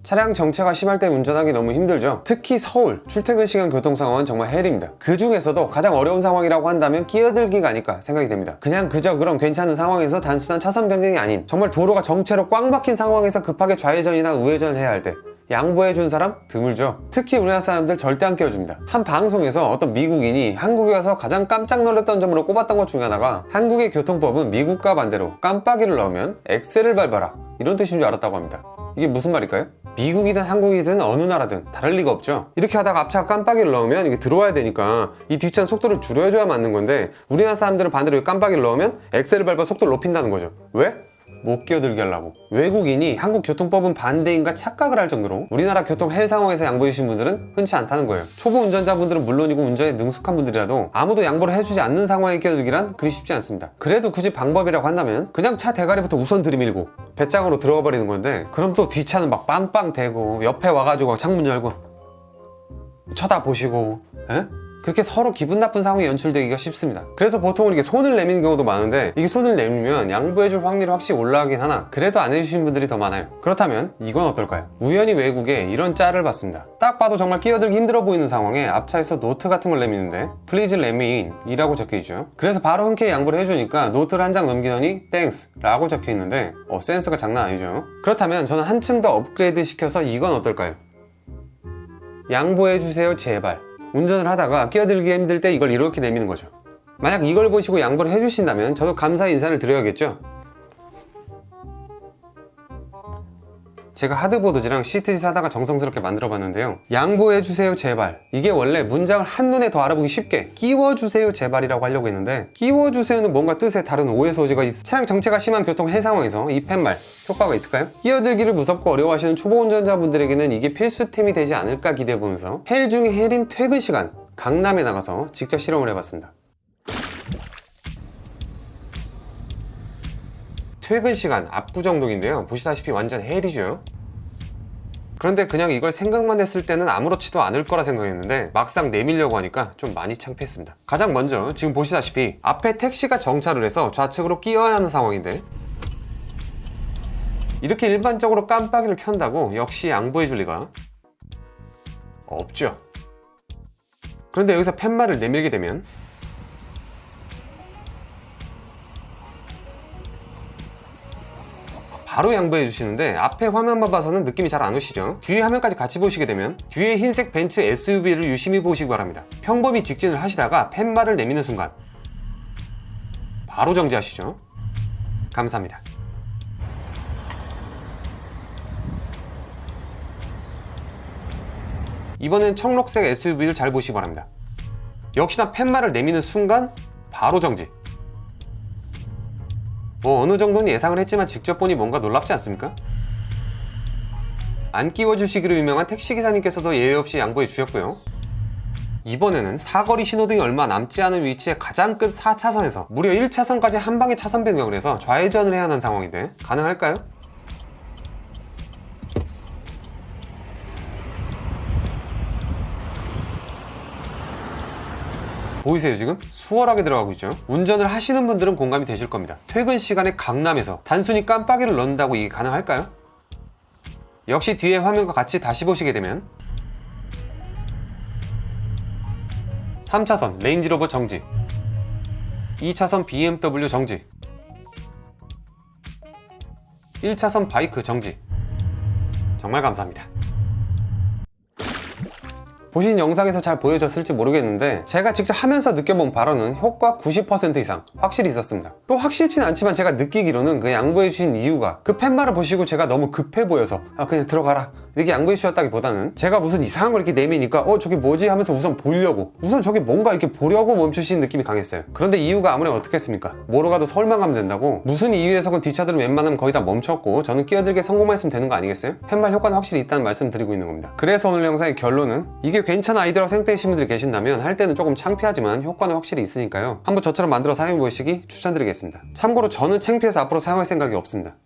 차량 정체가 심할 때 운전하기 너무 힘들죠. 특히 서울 출퇴근 시간 교통 상황은 정말 헬입니다. 그 중에서도 가장 어려운 상황이라고 한다면 끼어들기가 아닐까 생각이 됩니다. 그냥 그저 그럼 괜찮은 상황에서 단순한 차선 변경이 아닌 정말 도로가 정체로 꽉 막힌 상황에서 급하게 좌회전이나 우회전을 해야 할 때 양보해준 사람 드물죠. 특히 우리나라 사람들 절대 안 끼워줍니다. 한 방송에서 어떤 미국인이 한국에 와서 가장 깜짝 놀랐던 점으로 꼽았던 것 중에 하나가 한국의 교통법은 미국과 반대로 깜빡이를 넣으면 엑셀을 밟아라 이런 뜻인 줄 알았다고 합니다. 이게 무슨 말일까요? 미국이든 한국이든 어느 나라든 다를 리가 없죠. 이렇게 하다가 앞차가 깜빡이를 넣으면 이게 들어와야 되니까 이 뒷차는 속도를 줄여줘야 맞는 건데 우리나라 사람들은 반대로 깜빡이를 넣으면 엑셀을 밟아 속도를 높인다는 거죠. 왜? 못 끼어들게 하려고. 외국인이 한국 교통법은 반대인가 착각을 할 정도로 우리나라 교통 헬 상황에서 양보해 주신 분들은 흔치 않다는 거예요. 초보 운전자분들은 물론이고 운전에 능숙한 분들이라도 아무도 양보를 해주지 않는 상황에 끼어들기란 그리 쉽지 않습니다. 그래도 굳이 방법이라고 한다면 그냥 차 대가리부터 우선 들이밀고 배짱으로 들어가 버리는 건데 그럼 또 뒷차는 막 빵빵 대고 옆에 와가지고 창문 열고 쳐다보시고 그렇게 서로 기분 나쁜 상황이 연출되기가 쉽습니다. 그래서 보통은 이렇게 손을 내미는 경우도 많은데 이게 손을 내밀면 양보해줄 확률이 확실히 올라가긴 하나 그래도 안 해주신 분들이 더 많아요. 그렇다면 이건 어떨까요? 우연히 외국에 이런 짤을 봤습니다. 딱 봐도 정말 끼어들기 힘들어 보이는 상황에 앞차에서 노트 같은 걸 내미는데 Please let me in 이라고 적혀있죠. 그래서 바로 흔쾌히 양보를 해주니까 노트를 한 장 넘기더니 Thanks 라고 적혀있는데 센스가 장난 아니죠. 그렇다면 저는 한층 더 업그레이드 시켜서 이건 어떨까요? 양보해주세요 제발. 운전을 하다가 끼어들기 힘들 때 이걸 이렇게 내미는 거죠. 만약 이걸 보시고 양보를 해주신다면 저도 감사의 인사를 드려야겠죠. 제가 하드보드지랑 시트지 사다가 정성스럽게 만들어 봤는데요. 양보해주세요 제발 이게 원래 문장을 한눈에 더 알아보기 쉽게 끼워주세요 제발이라고 하려고 했는데 끼워주세요는 뭔가 뜻에 다른 오해 소지가 있어 차량 정체가 심한 교통 헬 상황에서 이 팻말 효과가 있을까요? 끼어들기를 무섭고 어려워하시는 초보 운전자분들에게는 이게 필수템이 되지 않을까 기대해보면서 헬 중에 헬인 퇴근 시간 강남에 나가서 직접 실험을 해봤습니다. 퇴근 시간 압구정동인데요. 보시다시피 완전 헬이죠. 그런데 그냥 이걸 생각만 했을 때는 아무렇지도 않을 거라 생각했는데 막상 내밀려고 하니까 좀 많이 창피했습니다. 가장 먼저 지금 보시다시피 앞에 택시가 정차를 해서 좌측으로 끼어야 하는 상황인데 이렇게 일반적으로 깜빡이를 켠다고 역시 양보해 줄 리가 없죠. 그런데 여기서 팻말을 내밀게 되면 바로 양보해 주시는데 앞에 화면만 봐서는 느낌이 잘 안 오시죠? 뒤에 화면까지 같이 보시게 되면 뒤에 흰색 벤츠 SUV를 유심히 보시기 바랍니다. 평범히 직진을 하시다가 팻말을 내미는 순간 바로 정지하시죠. 감사합니다. 이번엔 청록색 SUV를 잘 보시기 바랍니다. 역시나 팻말을 내미는 순간 바로 정지. 어느 정도는 예상을 했지만 직접 보니 뭔가 놀랍지 않습니까? 안 끼워주시기로 유명한 택시기사님께서도 예외 없이 양보해 주셨고요. 이번에는 사거리 신호등이 얼마 남지 않은 위치에 가장 끝 4차선에서 무려 1차선까지 한 방에 차선 변경을 해서 좌회전을 해야 하는 상황인데 가능할까요? 보이세요 지금? 수월하게 들어가고 있죠. 운전을 하시는 분들은 공감이 되실 겁니다. 퇴근 시간에 강남에서 단순히 깜빡이를 넣는다고 이게 가능할까요? 역시 뒤에 화면과 같이 다시 보시게 되면 3차선 레인지로버 정지 2차선 BMW 정지 1차선 바이크 정지 정말 감사합니다. 보신 영상에서 잘 보여졌을지 모르겠는데 제가 직접 하면서 느껴본 바로는 효과 90% 이상 확실히 있었습니다. 또 확실치는 않지만 제가 느끼기로는 그 양보해 주신 이유가 그 팻말을 보시고 제가 너무 급해 보여서 그냥 들어가라 이렇게 양보해 주셨다기보다는 제가 무슨 이상한 걸 이렇게 내미니까 저게 뭐지 하면서 우선 보려고 우선 저게 뭔가 이렇게 보려고 멈추신 느낌이 강했어요. 그런데 이유가 아무리 어떻겠습니까? 뭐로 가도 서울만 가면 된다고 무슨 이유에서건 뒷차들은 웬만하면 거의 다 멈췄고 저는 끼어들게 성공만 했으면 되는 거 아니겠어요? 팻말 효과는 확실히 있다는 말씀 드리고 있는 겁니다. 그래서 오늘 영상의 결론은 이게 괜찮은 아이디어라고 생각되시는 분들이 계신다면 할 때는 조금 창피하지만 효과는 확실히 있으니까요. 한번 저처럼 만들어 사용해 보시기 추천드리겠습니다. 참고로 저는 창피해서 앞으로 사용할 생각이 없습니다.